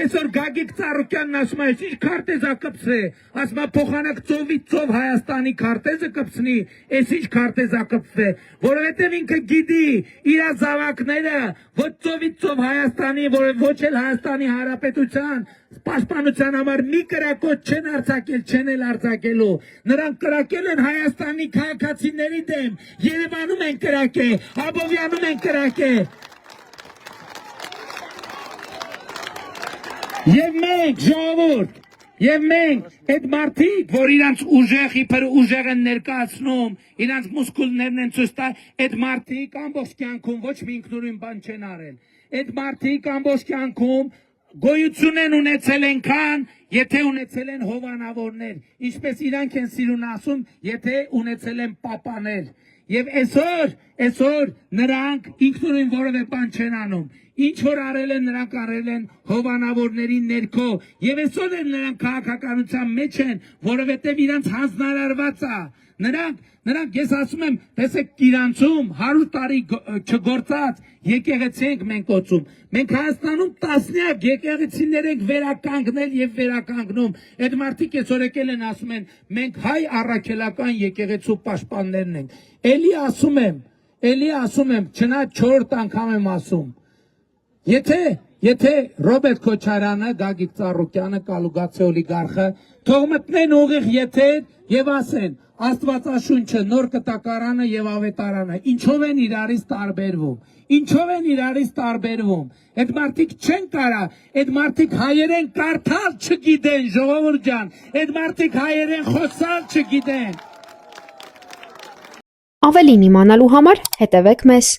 այսօր Գագիկ Ծառուկյանն ասում է, ինչ քարտեզա կպցե, ասում է փոխանակ ծովից ծով Հայաստանի քարտեզը կպցնի, այս ինչ քարտեզա կպցե, որովհետև ինքը գիտի իր զավակները ոչ ծովից ծով Հայաստանի, ոչ էլ Հայաստանի Հանրապետության պաշտպանության համար մի կրակոց չեն արձակել, չեն էլ արձակելու, նրանք կրակել են Հայաստանի քաղաքացիների դեմ, Երևանում են կրակել, Աբովյանում են կրակել։ Եվ մենք ժողովուրդ, եւ մենք այդ մարդիկ, որ իրանց ուժեղ իբր ուժեղ են ներկայացնում, իրանց մուսկուլներն են ցույց տալ, այդ մարդիկ ամբողջ կյանքում ոչ մի ինքնուրույն բան չեն արել։ Այդ մարդիկ ամբողջ կյանքում գոյություն են ունեցել այնքան, եթե ունեցել են հովանավորներ, ինչպես իրանք են սիրուն ասում, եթե ունեցել են պապաներ։ Եվ այսօր նրանք ինքնուրույն որևէ բան չեն անում։ Ինչ որ արել են, նրանք արել են հովանավորների ներքո։ Եվ այսօր էլ նրանք քաղաքականության մեջ են, որովհետև իրանց հանձնարարված է։ Նրանք ես ասում եմ, տեսեք իրանցում 100 տարի չգործած եկեղեցի ենք մենք օծում։ Մենք Հայաստանում տասնյակ եկեղեցիներ ենք վերականգնել եւ վերականգնում։ Այդ մարդիկ այսօր եկել են ասում են, մենք հայ առաքելական եկեղեցու պաշտպաններն ենք։ Էլի ասում եմ, չնայած 4-րդ անգամ եմ ասում։ Եթե Ռոբերտ Քոչարյանը, Գագիկ Ծառուկյանը, Կալուգացի օլիգարխը թող մտնեն ուղիղ եթեր եւ ասեն Աստվածաշունչը, նոր կտակարանը եւ ավետարանը ինչով են իրարից տարբերվում։ Այդ մարդիկ չեն կարա, այդ մարդիկ հայերեն կարդալ չգիտեն, ժողովուրդ ջան, այդ մարդիկ հայերեն խոսալ չգիտեն։ Ավելին իմանալու համար հետևեք մեզ։